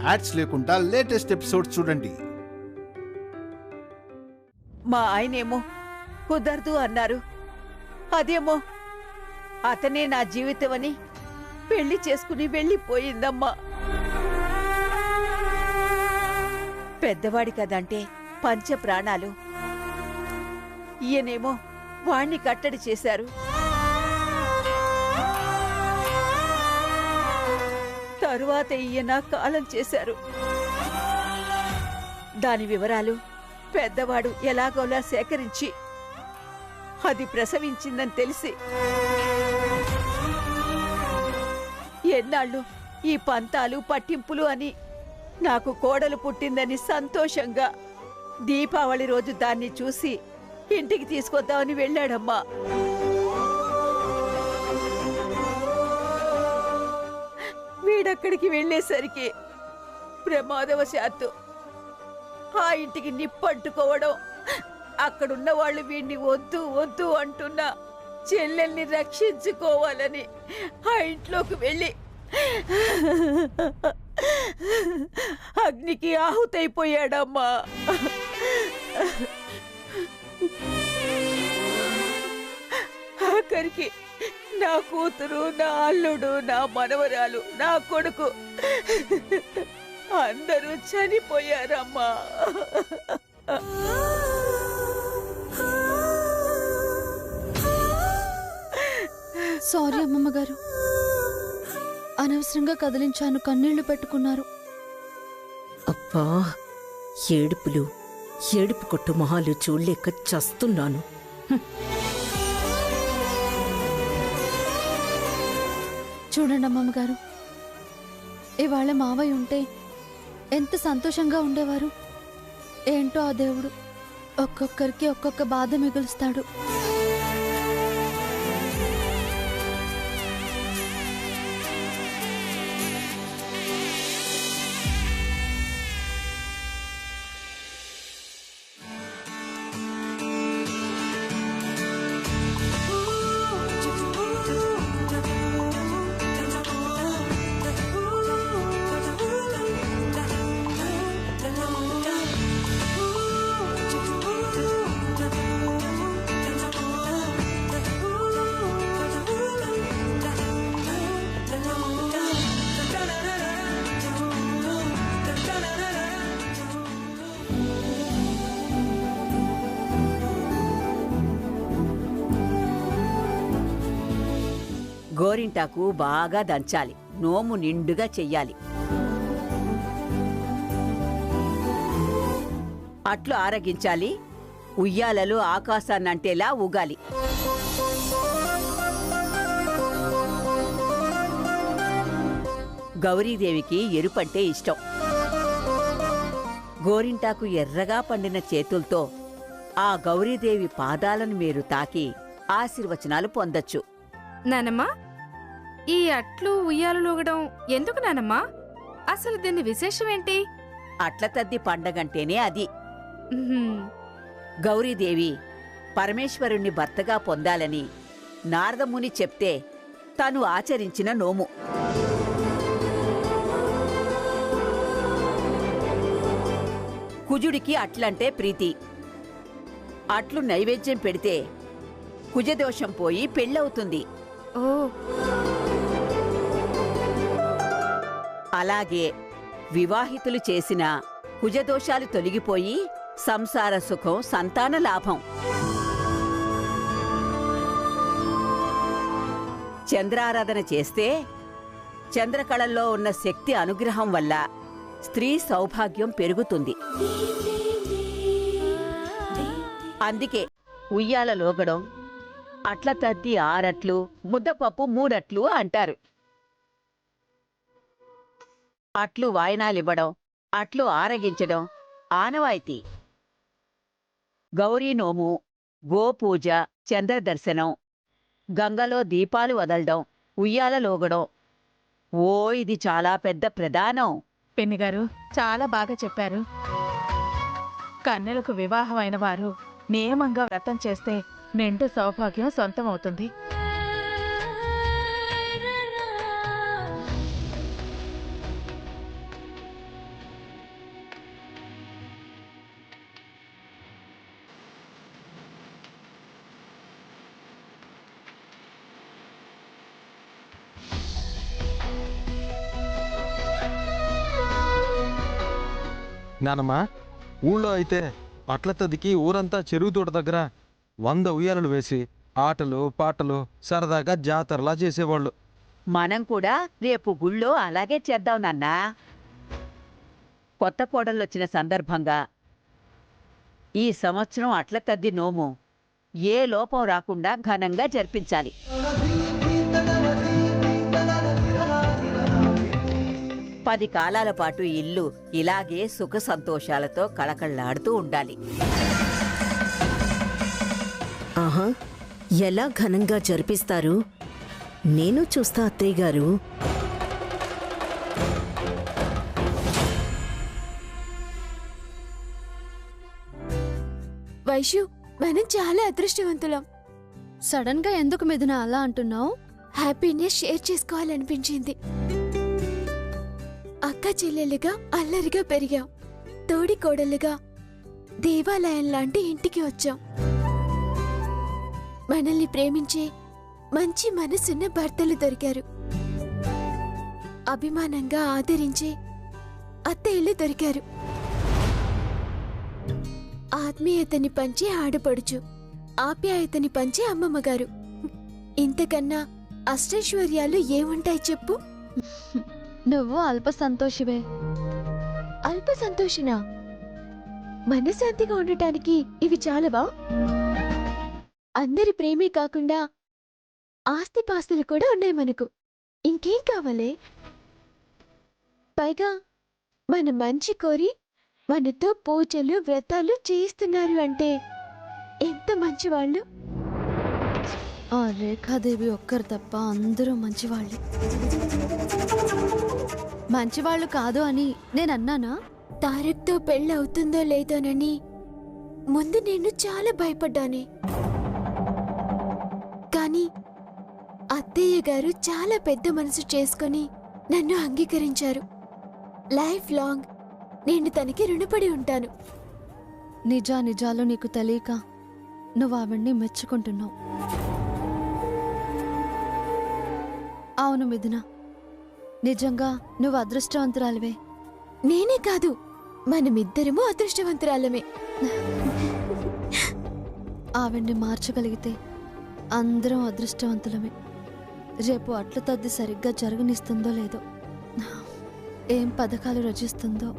Ads లేకుండా latest episodes చూడండి. మా ఆయనేమో కుదరదు అన్నారు. అదేమో అతనే నా జీవితం అని పెళ్లి చేసుకుని వెళ్ళిపోయిందమ్మా. పెద్దవాడి కదంటే పంచ ప్రాణాలు. ఈయనేమో వాణ్ణి కట్టడి చేశారు. తరువాత ఈయన కాలం చేశారు. దాని వివరాలు పెద్దవాడు ఎలాగోలా సేకరించి అది ప్రసవించిందని తెలిసి ఎన్నాళ్ళు ఈ పంతాలు పట్టింపులు అని నాకు కోడలు పుట్టిందని సంతోషంగా దీపావళి రోజు దాన్ని చూసి ఇంటికి తీసుకొద్దామని వెళ్ళాడమ్మా. వీడక్కడికి వెళ్ళేసరికి ప్రమాదవశాత్తు ఆ ఇంటికి నిప్పంటుకోవడం, అక్కడున్న వాళ్ళు వీడిని వద్దు వద్దు అంటున్నా చెల్లెల్ని రక్షించుకోవాలని ఆ ఇంట్లోకి వెళ్ళి అగ్నికి ఆహుతైపోయాడమ్మా. ఆఖరికి నా కూతురు, నా అల్లుడు, నా మనవరాలు, నా కొడుకు అందరూ చనిపోయారమ్మా. సారీ అమ్మమ్మ గారు, అనవసరంగా కదిలించాను, కన్నీళ్లు పెట్టుకున్నారు. అబ్బా, ఏడుపులు ఏడుపు కొట్టు మొహాలు చూడలేక చస్తున్నాను. చూడండి అమ్మమ్మ గారు, ఇవాళ మావయ్య ఉంటే ఎంత సంతోషంగా ఉండేవారు. ఏంటో ఆ దేవుడు ఒక్కొక్కరికి ఒక్కొక్క బాధ మిగులుస్తాడు. గోరింటాకు బాగా దంచాలి, నోము నిండుగా చెయ్యాలి. అట్లు ఆరగించాలి, ఉయ్యాలలు ఆకాశాన్నంటేలా ఊగాలి. గౌరీదేవికి ఎరుపంటే ఇష్టం. గోరింటాకు ఎర్రగా పండిన చేతులతో ఆ గౌరీదేవి పాదాలను మీరు తాకి ఆశీర్వచనాలు పొందొచ్చు. నానమ్మా, ఈ అట్లు ఉయ్యాలలోగడం ఎందుకు నానమ్మా? అసలు దీన్ని విశేషమేంటి? అట్ల తద్ది పండగంటేనే అది. గౌరీదేవి పరమేశ్వరుణ్ణి భర్తగా పొందాలని నారదముని చెప్తే తను ఆచరించిన నోము. కుజుడికి అట్లంటే ప్రీతి. అట్లు నైవేద్యం పెడితే కుజదోషం పోయి పెళ్ళవుతుంది. ఓ, అలాగే వివాహితులు చేసిన కుజదోషాలు తొలగిపోయి సంసార సుఖం, సంతాన లాభం. చంద్రారాధన చేస్తే చంద్రకళల్లో ఉన్న శక్తి అనుగ్రహం వల్ల స్త్రీ సౌభాగ్యం పెరుగుతుంది. అందుకే ఉయ్యాల లోగడం, అట్ల తద్ది 6 అట్లు, ముద్దపప్పు 3 అట్లు అంటారు. అట్లు వాయనాలివ్వడం, అట్లు ఆరగించడం ఆనవాయితీ. గౌరీ నోము, గోపూజ, చంద్రదర్శనం, గంగలో దీపాలు వదలడం, ఉయ్యాల లోగడం. ఓ, ఇది చాలా పెద్ద ప్రధానం. పెన్నిగారు చాలా బాగా చెప్పారు. కన్యలకు వివాహమైన వారు నియమంగా వ్రతం చేస్తే నిండు సౌభాగ్యం సొంతమవుతుంది. నానమ్మా, ఊళ్ళో అయితే అట్ల తదికి ఊరంతా చెరువు తోట దగ్గర 100 ఉయ్యాలలు వేసి ఆటలు పాటలు సరదాగా జాతరలా చేసేవాళ్ళు. మనం కూడా రేపు గుళ్ళో అలాగే చేద్దాం నాన్నా. కొత్త కోడళ్ళొచ్చిన సందర్భంగా ఈ సంవత్సరం అట్ల తద్ది నోము ఏ లోపం రాకుండా ఘనంగా జరిపించాలి. 10 కాలాల పాటు ఇల్లు ఇలాగే సుఖ సంతోషాలతో కళకళలాడుతూ ఉండాలి. ఆహా, ఎలా ఘనంగా జరిపిస్తారు? నేను చూస్తా అత్తయ్య గారు. వైషు, మనం చాలా అదృష్టవంతులం. సడన్ గా ఎందుకు మిథున అలా అంటున్నావు? హ్యాపీనెస్ షేర్ చేసుకోవాలనిపించింది. అక్క చెల్లెలుగా అల్లరిగా పెరిగాం. తోడి కోడలుగా దేవాలయం లాంటి ఇంటికి వచ్చాం. మనల్ని ప్రేమించే మంచి మనసున్న భర్తలు దొరికారు. అభిమానంగా ఆదరించే అత్తయ్యలు దొరికారు. ఆత్మీయతని పంచే ఆడపడుచు, ఆప్యాయతని పంచే అమ్మమ్మగారు. ఇంతకన్నా అష్టైశ్వర్యాలు ఏముంటాయి చెప్పు? నువ్వు అల్ప సంతోషివే. అల్ప సంతోషినా? మనశాంతిగా ఉండటానికి ఇవి చాలవా? అందరి ప్రేమే కాకుండా ఆస్తిపాస్తులు కూడా ఉన్నాయి మనకు. ఇంకేం కావాలే? పైగా మన మంచి కోరి మనతో పూజలు వ్రతాలు చేయిస్తున్నారు అంటే ఎంత మంచివాళ్ళు. ఆ రేఖాదేవి ఒక్కరు తప్ప అందరూ మంచివాళ్ళే. మంచివాళ్ళు కాదు అని నేను అన్నానా? తారక్తో పెళ్ళవుతుందో లేదోనని ముందు నేను చాలా భయపడ్డానే. కానీ అత్తయ్య గారు చాలా పెద్ద మనసు చేసుకుని నన్ను అంగీకరించారు. లైఫ్ లాంగ్ నేను తనకి రుణపడి ఉంటాను. నిజాలు నీకు తెలియక నువ్వు ఆవిడ్ని మెచ్చుకుంటున్నావు. అవును మిథున, నిజంగా నువ్వు అదృష్టవంతురాలివే. నేనే కాదు, మనమిద్దరము అదృష్టవంతురాలమే. ఆవిడ్ని మార్చగలిగితే అందరం అదృష్టవంతులమే. రేపు అట్ల తద్ది సరిగ్గా జరగనిస్తుందో లేదో, ఏం పథకాలు రచిస్తుందో.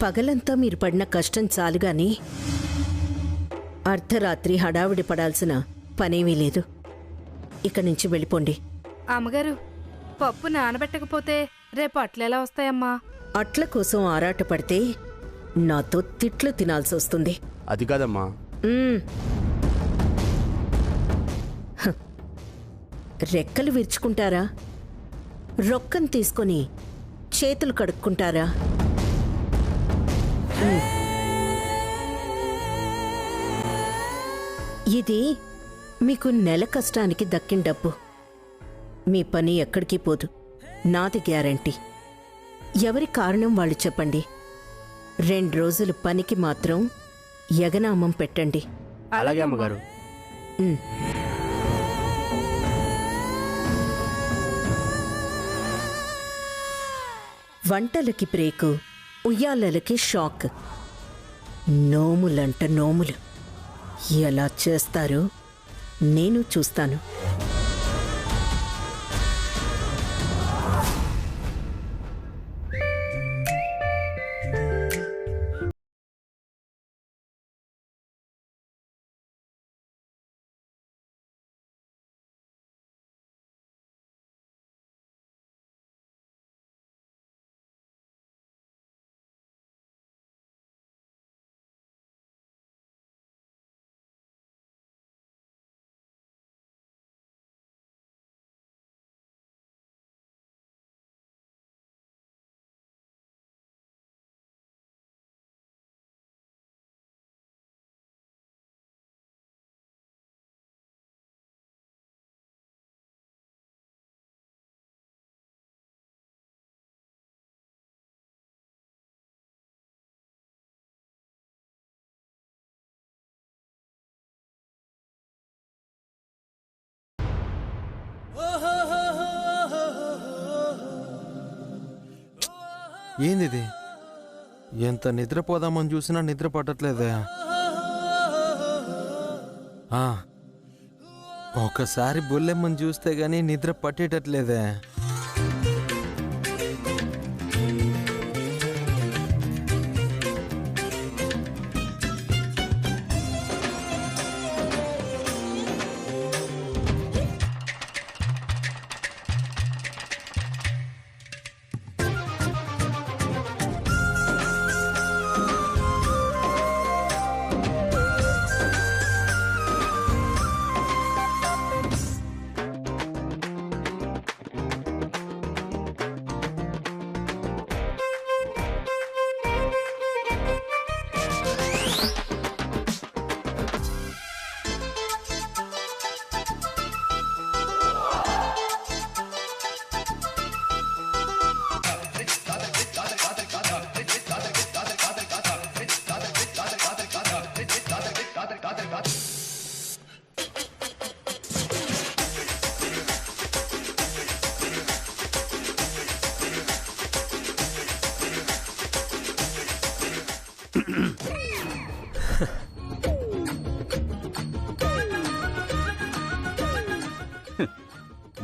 పగలంతా మీరు పడిన కష్టం చాలుగాని అర్ధరాత్రి హడావిడి పడాల్సిన పనేమీ లేదు. ఇక్కడి నుంచి వెళ్ళిపోండి. అమ్మగారు, పప్పు నానబెట్టకపోతే రేపు అట్లెలా వస్తాయమ్మా? అట్ల కోసం ఆరాటపడితే నాతో తిట్లు తినాల్సి వస్తుంది. అది కాదమ్మా. హ. రెక్కలు విరుచుకుంటారా? రొక్కం తీసుకొని చేతులు కడుక్కుంటారా? ఇది మీకు నెల కష్టానికి దక్కిన డబ్బు. మీ పని ఎక్కడికి పోదు, నాది గ్యారంటీ. ఎవరి కారణం వాళ్ళు చెప్పండి. 2 రోజులు పనికి మాత్రం యగనామం పెట్టండి. అలాగే అమ్మగారు. వంటలకి బ్రేకు, ఉయ్యాలలకి షాక్. నోములంట నోములు ఎలా చేస్తారో నేను చూస్తాను. ఏంది ఇది? ఎంత నిద్రపోదామని చూసినా నిద్ర పట్టట్లేదే. ఒకసారి బొల్లెమ్మని చూస్తే గానీ నిద్ర పట్టేటట్లేదే.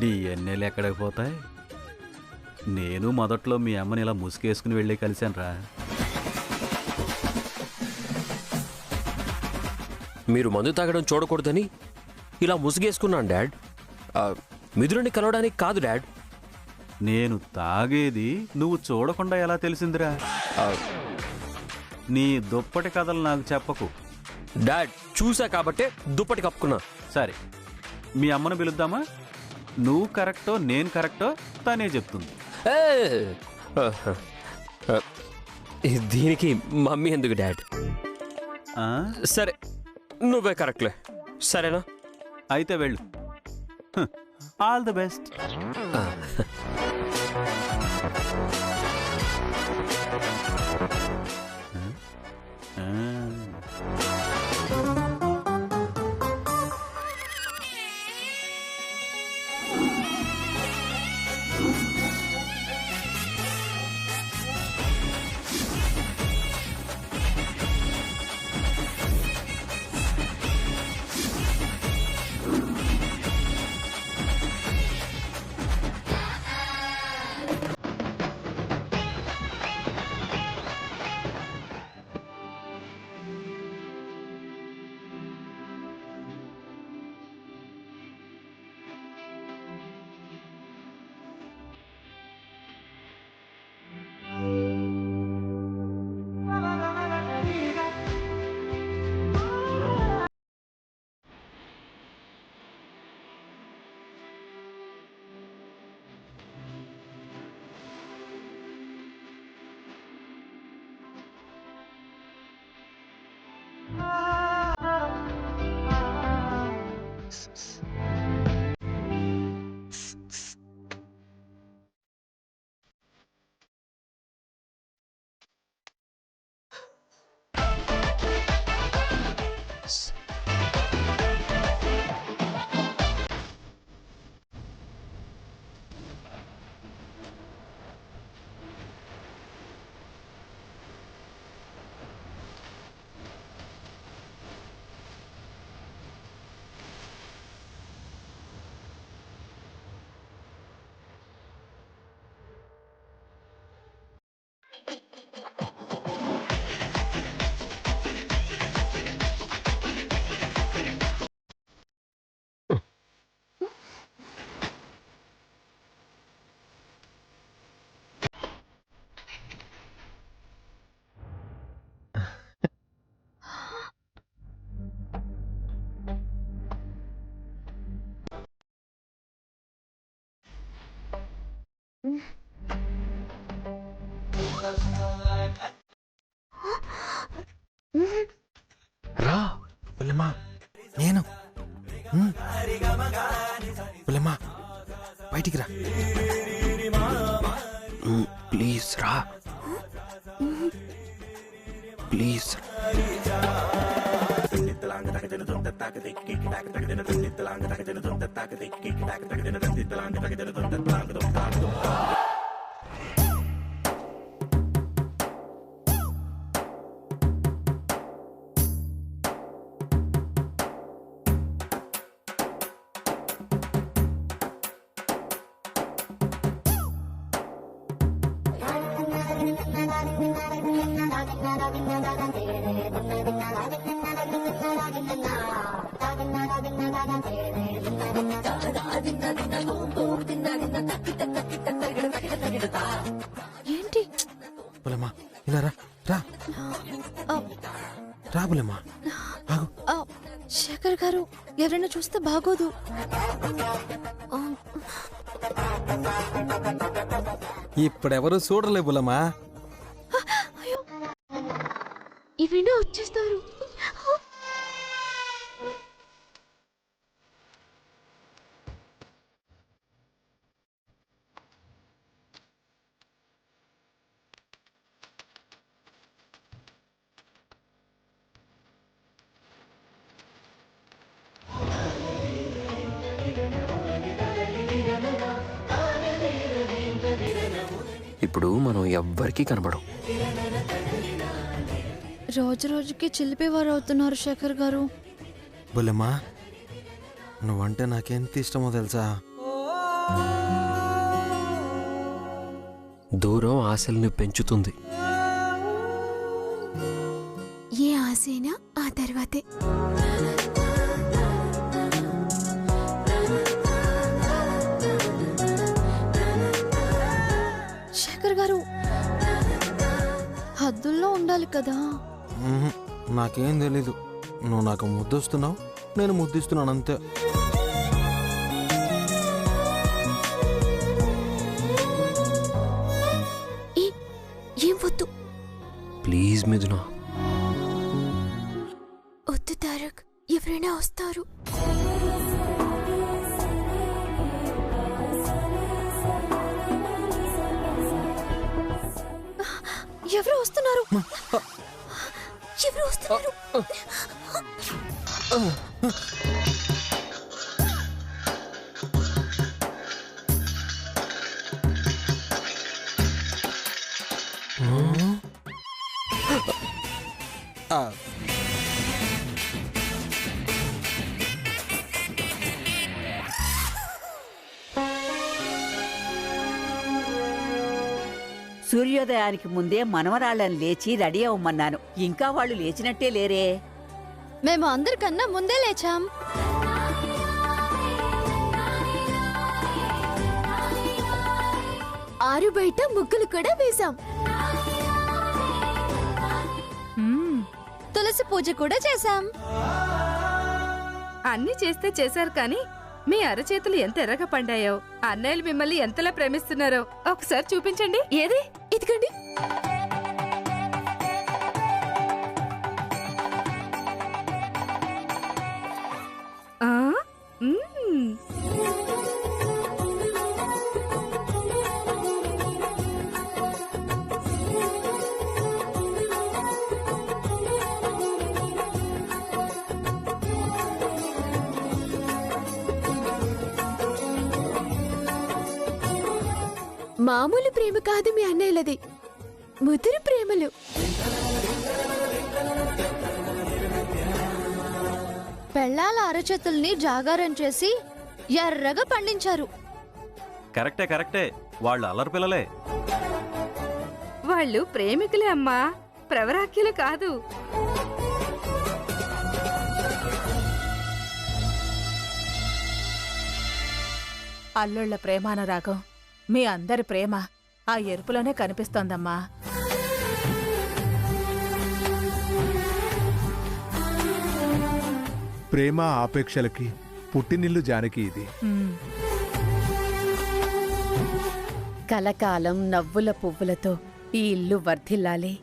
డిఎన్ఏలు ఎక్కడికి పోతాయి? నేను మొదట్లో మీ అమ్మని ఇలా ముసుగేసుకుని వెళ్ళి కలిశానురా. మీరు మందు తాగడం చూడకూడదని ఇలా ముసుగేసుకున్నాను డాడ్. మిథులని కలవడానికి కాదు డాడ్. నేను తాగేది నువ్వు చూడకుండా ఎలా తెలిసిందిరా? నీ దుప్పటి కథలు నాకు చెప్పకు. డాడ్ చూసా కాబట్టే దుప్పటి కప్పుకున్నా. సరే, మీ అమ్మను పిలుద్దామా? నువ్వు కరెక్టో నేను కరెక్టో తనే చెప్తుంది. దీనికి మమ్మీ ఎందుకు డాడ్? సరే నువ్వే కరెక్ట్లే, సరేనా? అయితే వెళ్ళు. All the best. రా పుల్లెమ్మా, నేను పుల్లెమ్మా బయటికి రా ప్లీజ్ రా, ప్లీజ్. ఏంటి? బుల్లమ్మా ఇలా రా రా రా బుల్లమ్మా. శేఖర్ గారు, ఎవరైనా చూస్తే బాగోదు. ఇప్పుడెవరు చూడలే బుల్లమ్మా. ఇవినా వచ్చేస్తారు. ఇప్పుడు మనం ఎవ్వరికీ కనబడం. రోజు రోజుకి చిలిపేవారు అవుతున్నారు శేఖర్ గారు. బుల్లమ్మా, నువ్వంటే నాకెంత ఇష్టమో తెలుసా? దూరం ఆశల్ని పెంచుతుంది. ఏ ఆశైనా ఆ తర్వాతే. శేఖర్ గారు, హద్దుల్లో ఉండాలి కదా. నాకేం తెలీదు. నువ్వు నాకు ముద్దొస్తున్నావు, నేను ముద్దిస్తున్నాను అంతే. ఏం వద్దు ప్లీజ్ మిథున. వద్దు తారక్, ఎవరైనా వస్తారు. ఎవరు వస్తున్నారు? ఎవరు వస్తున్నారు? సూర్యోదయానికి ముందే మనవరాళ్ళని లేచి రెడీ అవ్వమన్నాను. ఇంకా వాళ్ళు లేచినట్టే లేరే. మేము అందరికన్నా ముందే లేచాం. ఆరు బయట ముగ్గులు కూడా వేశాం. తులసి పూజ కూడా చేశాం. అన్నీ చేస్తే చేశారు కానీ మీ అరచేతులు ఎంత ఎర్రగా పండాయో, అన్నయ్యలు మిమ్మల్ని ఎంతలా ప్రేమిస్తున్నారో ఒకసారి చూపించండి. ఏది? ఇదిగండి. ఆ? మామూలు ప్రేమ కాదు మీ అన్నయ్యలది, ముదురు ప్రేమలు. పెళ్ళాల అరచేతుల్ని జాగారం చేసి ఎర్రగా పండించారు. కరెక్టే కరెక్టే, వాళ్ళు అల్లరి పిల్లలే. వాళ్ళు ప్రేమికులే అమ్మా, ప్రవరాఖ్యులు కాదు. అల్లుళ్ల ప్రేమానురాగం, మీ అందరి ప్రేమ ఆ ఎరుపులోనే కనిపిస్తోందమ్మా. ప్రేమ ఆపేక్షలకి పుట్టినిల్లు జానకి ఇది. కలకాలం నవ్వుల పువ్వులతో ఈ ఇల్లు వర్ధిల్లాలి.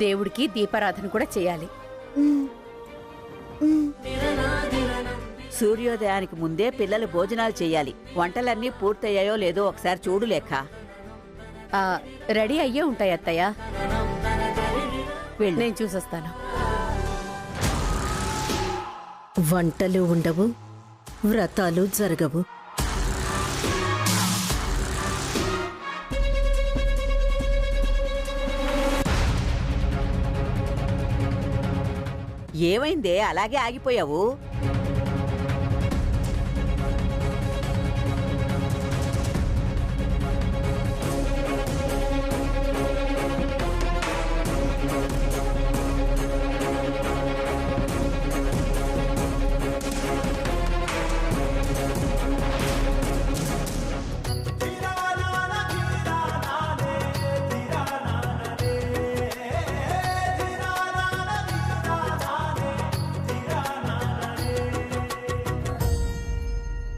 దేవుడికి దీపారాధన కూడా చేయాలి. సూర్యోదయానికి ముందే పిల్లలు భోజనాలు చెయ్యాలి. వంటలన్నీ పూర్తయ్యాయో లేదో ఒకసారి చూడు లేఖ. రెడీ అయ్యే ఉంటాయి అత్తయ్య. నేను చూసొస్తాను. వంటలు ఉండవు, వ్రతాలు జరగవు. ఏమైందే అలాగే ఆగిపోయావు?